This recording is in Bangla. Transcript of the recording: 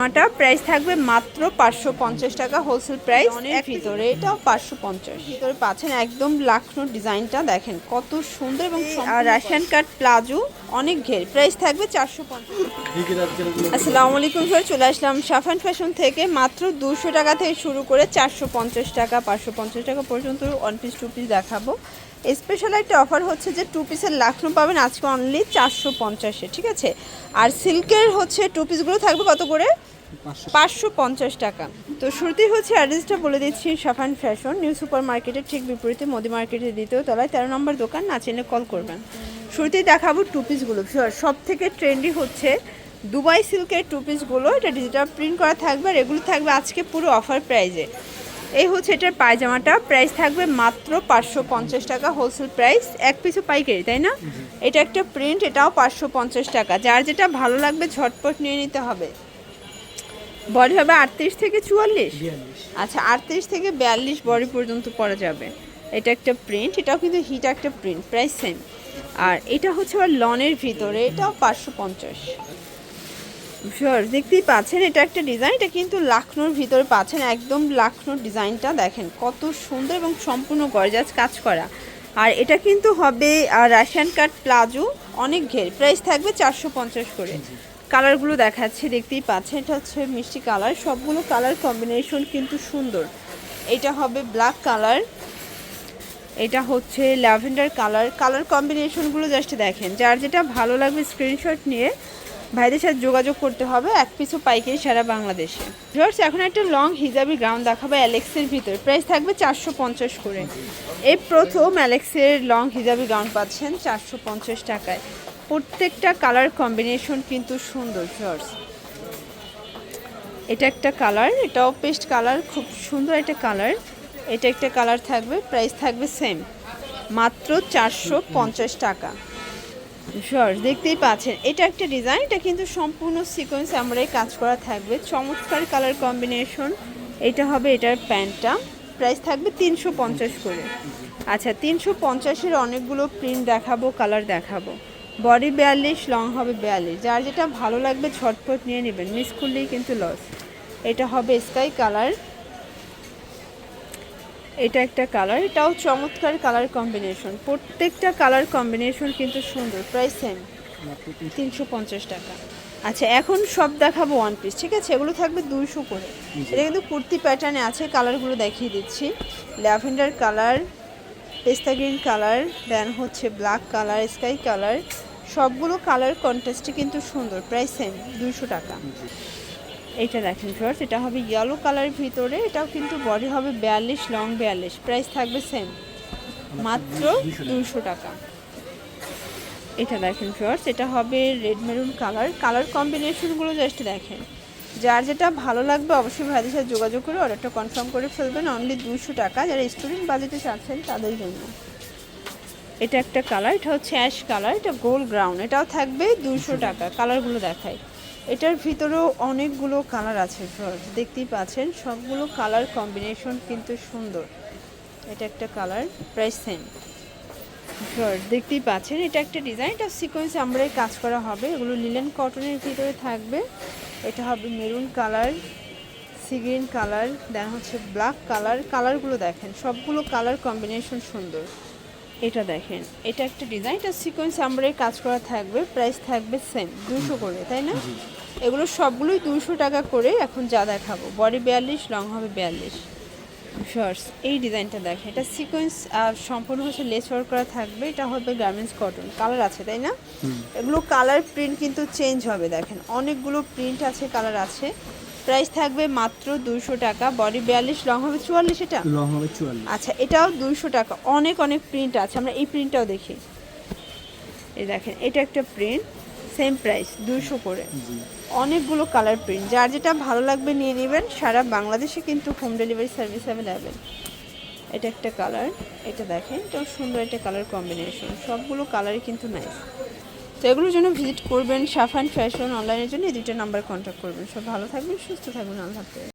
জামাটা প্রাইস থাকবে মাত্র 550 টাকা হোলসেল প্রাইস। এর ভিতরে এটাও 550 ভিতরে পাচ্ছেন একদম লাখনো ডিজাইনটা দেখেন কত সুন্দর এবং রাশিয়ান কাট প্লাজো অনেক ঘের। প্রাইস থাকবে 450। আসসালামু আলাইকুম স্যার, চলে আসলাম সাফান ফ্যাশন থেকে। মাত্র 200 টাকা থেকে শুরু করে 450 টাকা 550 টাকা পর্যন্ত ওয়ান পিস টু পিস দেখাবো। স্পেশাল একটা অফার হচ্ছে যে টু পিসের লাখনো পাবেন আজকে অনলি 450-এ, ঠিক আছে। আর সিল্কের হচ্ছে টু পিসগুলো থাকবে কত করে? 550 টাকা। তো শুরুতেই হচ্ছে অ্যাড্রেসটা বলে দিচ্ছি, সাফান ফ্যাশন নিউ সুপার মার্কেটের ঠিক বিপরীতে মোদি মার্কেটের দ্বিতীয় তলায় 13 নম্বর দোকান। না চিনলে কল করবেন। শুরুতেই দেখাবো টু পিসগুলো। সব থেকে ট্রেন্ডি হচ্ছে দুবাই সিল্কের টু পিসগুলো। এটা ডিজিটাল প্রিন্ট করা থাকবে আর এগুলো থাকবে আজকে পুরো অফার প্রাইজে। এই হচ্ছে এটার পায়জামাটা, প্রাইস থাকবে মাত্র 550 টাকা হোলসেল প্রাইস। এক পিসও পাইকারি, তাই না? এটা একটা প্রিন্ট, এটাও 550 টাকা। যার যেটা ভালো লাগবে ঝটপট নিয়ে নিতে হবে। বডি হবে 38 থেকে 44, আচ্ছা 38 থেকে 42 বডি পর্যন্ত পরা যাবে। এটা একটা প্রিন্ট, এটাও কিন্তু হিট একটা প্রিন্ট, প্রাইস সেম। আর এটা হচ্ছে আবার লনের ভিতরে, এটাও 550। শিওর দেখতেই পাচ্ছেন এটা একটা ডিজাইন, এটা কিন্তু লাখনোর ভিতরে পাচ্ছেন একদম লাখনোর ডিজাইনটা দেখেন কত সুন্দর এবং সম্পূর্ণ গর্জাস কাজ করা। আর এটা কিন্তু হবে রাশিয়ান কাট প্লাজো অনেক ঘের। প্রাইস থাকবে 450 করে। কালারগুলো দেখাচ্ছি, দেখতেই পাচ্ছেন এটা হচ্ছে মিষ্টি কালার, সবগুলো কালার কম্বিনেশন কিন্তু সুন্দর। এটা হবে ব্ল্যাক কালার, এটা হচ্ছে ল্যাভেন্ডার কালার। কালার কম্বিনেশনগুলো জাস্ট দেখেন, যার যেটা ভালো লাগবে স্ক্রিনশট নিয়ে ভাইদের সাথে যোগাযোগ করতে হবে। এক পিছু পাইকারি সারা বাংলাদেশে। ভিউয়ার্স এখন একটা লং হিজাবি গাউন দেখাবো অ্যালেক্সের ভিতরে। প্রাইস থাকবে 450 করে। এই প্রথম অ্যালেক্সের লং হিজাবি গাউন পাচ্ছেন 450 টাকায়। প্রত্যেকটা কালার কম্বিনেশন কিন্তু সুন্দর। ভিউয়ার্স এটা একটা কালার, এটাও পেস্ট কালার, খুব সুন্দর একটা কালার। এটা একটা কালার থাকবে, প্রাইস থাকবে সেম মাত্র 450 টাকা। শিওর দেখতেই পাচ্ছেন এটা একটা ডিজাইন, এটা কিন্তু সম্পূর্ণ সিকোয়েন্স আমরাই কাজ করা থাকবে, চমৎকার কালার কম্বিনেশন। এটা হবে এটার প্যান্টটা, প্রাইস থাকবে 350 করে। আচ্ছা 350-এর অনেকগুলো প্রিন্ট দেখাবো, কালার দেখাবো। বডি 42, লং হবে 42। যার যেটা ভালো লাগবে ঝটপট নিয়ে নেবেন, মিস করলেই কিন্তু লস। এটা হবে স্কাই কালার, এটা একটা কালার, এটাও চমৎকার কালার কম্বিনেশন। প্রত্যেকটা কালার কম্বিনেশন কিন্তু সুন্দর। প্রাইস সেম 350 টাকা। আচ্ছা এখন সব দেখাবো ওয়ান পিস, ঠিক আছে। এগুলো থাকবে 200 করে। এটা কিন্তু কুর্তি প্যাটার্নে আছে। কালারগুলো দেখিয়ে দিচ্ছি, ল্যাভেন্ডার কালার, পেস্তা গ্রিন কালার, দেন হচ্ছে ব্ল্যাক কালার, স্কাই কালার। সবগুলো কালার কন্ট্রাস্টে কিন্তু সুন্দর। প্রাইস সেম 200 টাকা। এইটা দেখেন ভিউয়ার্স, এটা হবে ইয়েলো কালারের ভিতরে, এটাও কিন্তু বডি হবে 42, লং 42। প্রাইস থাকবে সেম মাত্র 200 টাকা। এটা দেখেন ভিউয়ার্স, এটা হবে রেড মেরুন কালার। কালার কম্বিনেশনগুলো জাস্ট দেখেন, যার যেটা ভালো লাগবে অবশ্যই ভাইদের সাথে যোগাযোগ করে অর্ডারটা কনফার্ম করে ফেলবেন। অনলি 200 টাকা। যারা স্টুডেন্ট বাজেটে চাচ্ছেন তাদের জন্য। এটা একটা কালার, এটা হচ্ছে অ্যাশ কালার, এটা গোল্ড গ্রাউন্ড, এটাও থাকবে 200 টাকা। কালারগুলো দেখাই, এটার ভিতরেও অনেকগুলো কালার আছে। দেখতেই পাচ্ছেন সবগুলো কালার কম্বিনেশন কিন্তু সুন্দর। এটা একটা কালার, প্রাইস সেম। দেখতেই পাচ্ছেন এটা একটা ডিজাইন, এটা সিকোয়েন্স আমরাই কাজ করা হবে। এগুলো লিলেন কটনের ভিতরে থাকবে। এটা হবে maroon colour, sea green colour, then হচ্ছে ব্ল্যাক কালার। কালারগুলো দেখেন সবগুলো কালার কম্বিনেশন সুন্দর। এটা দেখেন এটা একটা ডিজাইন, এটা সিকোয়েন্স আমরাই কাজ করা থাকবে। প্রাইস থাকবে সেম 200 করে, তাই না? এগুলো সবগুলোই 200 টাকা করে। এখন যা দেখাবো বডি 42, লং হবে 42। শর্টস এই ডিজাইনটা দেখেন, এটা সিকোয়েন্স সম্পূর্ণ হচ্ছে লেস ওয়ার্ক করা থাকবে। এটা হবে গার্মেন্টস কটন, কালার আছে তাই না? এগুলো কালার প্রিন্ট কিন্তু চেঞ্জ হবে, দেখেন অনেকগুলো প্রিন্ট আছে, কালার আছে। প্রাইস থাকবে মাত্র 200 টাকা। বডি 42, লং হবে 44। এটা লং হবে 44। আচ্ছা এটাও 200 টাকা। অনেক অনেক প্রিন্ট আছে, আমরা এই প্রিন্টটাও দেখি। এই দেখেন এটা একটা প্রিন্ট, সেম প্রাইস 200 করে। অনেকগুলো কালার প্রিন্ট, যার যেটা ভালো লাগবে নিয়ে নেবেন। সারা বাংলাদেশে কিন্তু হোম ডেলিভারি সার্ভিস অ্যাভেলেবেল। এটা একটা কালার, এটা দেখেন এটাও সুন্দর একটা কালার কম্বিনেশন। সবগুলো কালারই কিন্তু নাইস। তো এগুলোর জন্য ভিজিট করবেন সাফান ফ্যাশন অনলাইনের জন্য। এই দুটো নাম্বার কন্ট্যাক্ট করবেন। সব ভালো থাকবেন, সুস্থ থাকবেন, আল্লাহ হাফেজ।